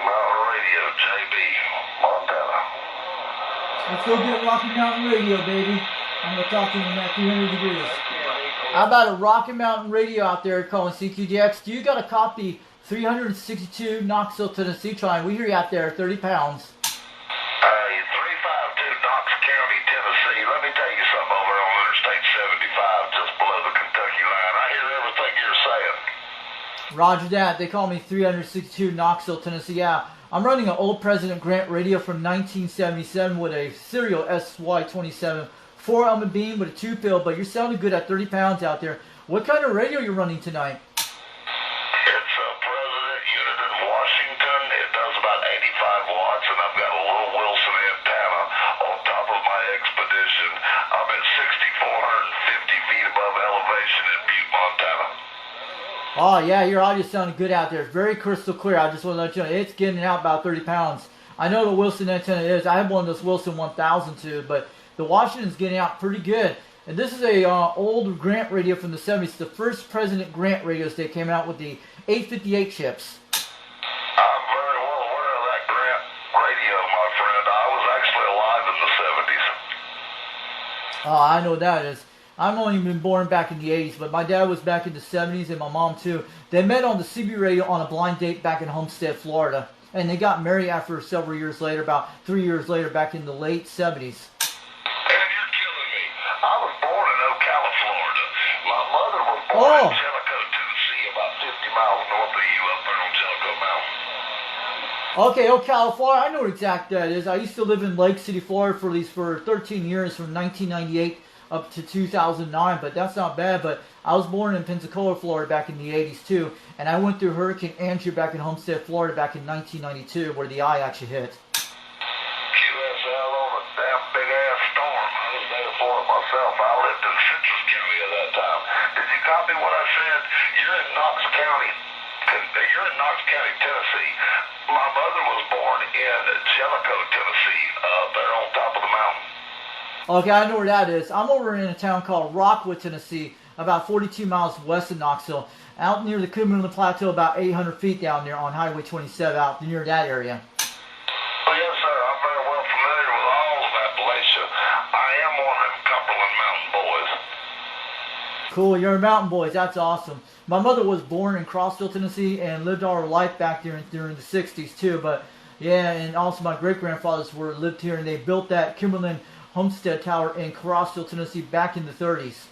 Mountain Radio, JB, Montana. Let's go get Rocky Mountain Radio, baby. I'm going to talk to him at 300 degrees. How about a Rocky Mountain Radio out there calling CQDX? Do you got a copy 362 Knoxville, Tennessee? Trying. We hear you out there, 30 pounds. 352 Knox County, Tennessee. Let me tell you something over on Interstate 75, just below the Kentucky line. I hear everything you're saying. Roger that. They call me 362 Knoxville, Tennessee. Yeah, I'm running an old President Grant radio from 1977 with a serial SY27 4-element beam with a 2-pill, but you're sounding good at 30 pounds out there. What kind of radio are you running tonight? It's a President unit in Washington. It does about 85 watts, and I've got a little Wilson antenna on top of my Expedition. I'm at 6,450 feet above elevation in Butte, Montana. Oh, yeah, your audio sounding good out there. It's very crystal clear. I just want to let you know, it's getting out about 30 pounds. I know the Wilson antenna is. I have one of those Wilson 1000 too, but the Washington's getting out pretty good. And this is a old Grant radio from the 70s. The first President Grant radios. They came out with the 858 chips. I'm very well aware of that Grant radio, my friend. I was actually alive in the 70s. Oh, I know what that is. I've only been born back in the 80s, but my dad was back in the 70s and my mom too. They met on the CB radio on a blind date back in Homestead, Florida. And they got married after several years later, about 3 years later, back in the late 70s. And you're killing me. I was born in Ocala, Florida. My mother was born in Jellicoe, Tennessee, about 50 miles north of you up there on Jellicoe Mountain. Okay, Ocala, Florida. I know where exactly that is. I used to live in Lake City, Florida for 13 years, from 1998 up to 2009, but that's not bad. But I was born in Pensacola, Florida back in the 80s too, and I went through Hurricane Andrew back in Homestead, Florida back in 1992, where the eye actually hit. QSL on a damn big ass storm. I was there for it myself. I lived in Citrus County at that time. Did you copy what I said? You're in Knox County. You're in Knox County, Tennessee. My mother was born in Jellicoe, Tennessee, there on top of the mountain. Okay, I know where that is. I'm over in a town called Rockwood, Tennessee, about 42 miles west of Knoxville, out near the Cumberland Plateau, about 800 feet down there on Highway 27, out near that area. Oh, yes, sir. I'm very well familiar with all of Appalachia. I am one of them Cumberland Mountain boys. Cool, you're a mountain boys. That's awesome. My mother was born in Crossville, Tennessee, and lived all her life back there during the 60s too. But yeah, and also my great-grandfathers lived here, and they built that Cumberland Homestead Tower in Crossville, Tennessee, back in the 30s.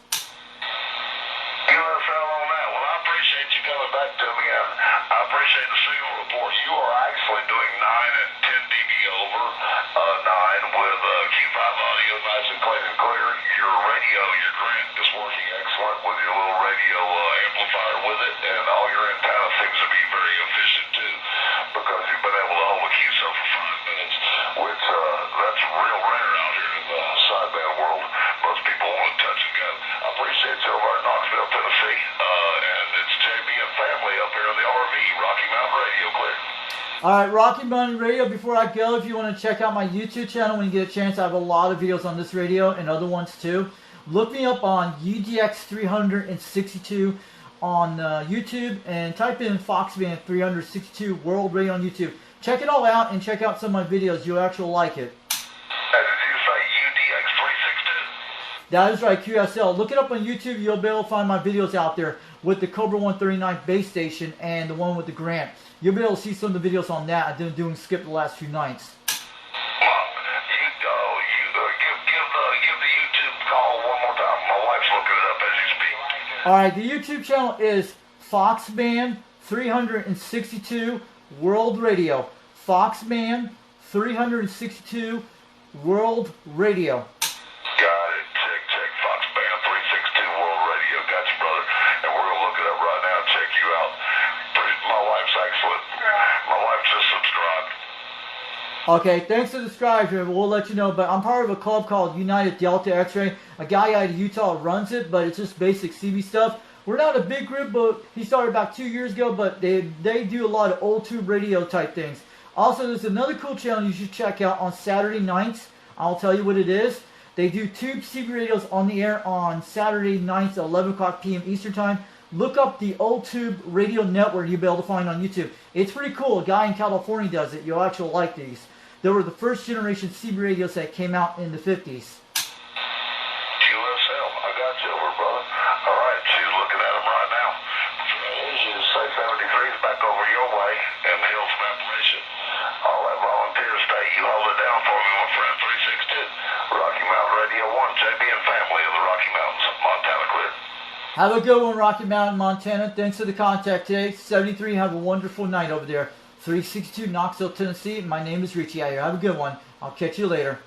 USL on that. Well, I appreciate you coming back to me, and I appreciate the signal report. You are actually doing 9 and 10 dB over 9 with Q5 audio, nice and clean and clear. Your radio, your Grant is working excellent with your little radio amplifier with it, and all your antenna seems to be very efficient too, because you've been able to hold a QSO for 5 minutes, which that's real rare out here in the sideband world. Most people want to touch and go. I appreciate you over at Knoxville, Tennessee, and it's JB and family up here in the RV, Rocky Mountain Radio Clear. All right, Rocky Mountain Radio, before I go, if you want to check out my YouTube channel when you get a chance, I have a lot of videos on this radio and other ones too. Look me up on UDX362 on YouTube and type in Foxband 362 World Radio on YouTube. Check it all out and check out some of my videos. You'll actually like it. Did you say UDX362? That is right, QSL. Look it up on YouTube. You'll be able to find my videos out there with the Cobra 139 base station and the one with the Grant. You'll be able to see some of the videos on that I've been doing skip the last few nights. Give the YouTube call one more time. My wife's looking it up as you speak. All right, the YouTube channel is Foxband 362 World Radio. Foxband 362 World Radio. Got it. Check Foxband 362 World Radio. Got you, brother. And we're going to look it up right now and check you out. My wife's excellent. My wife just subscribed. Okay, thanks for subscribing. We'll let you know, but I'm part of a club called United Delta X-Ray. A guy out of Utah runs it, but it's just basic CB stuff. We're not a big group, but he started about 2 years ago, but they do a lot of old tube radio type things. Also, there's another cool channel you should check out on Saturday nights. I'll tell you what it is. They do tube CB radios on the air on Saturday nights at 11 o'clock p.m. Eastern Time look up the Old Tube Radio Network you'll be able to find on YouTube. It's pretty cool. A guy in California does it. You'll actually like these. They were the first generation CB radios that came out in the 50s. QSL, I got you over, brother. All right, she's looking at them right now. Say 73's back over your way in the hills of Appalachian. All that volunteer state, you hold it down for me, my friend. 362, Rocky Mountain Radio 1, JB and family of the Rocky Mountains, Montana clear. Have a good one, Rocky Mountain, Montana. Thanks for the contact today. 73, have a wonderful night over there. 362, Knoxville, Tennessee. My name is Richie out here. Have a good one. I'll catch you later.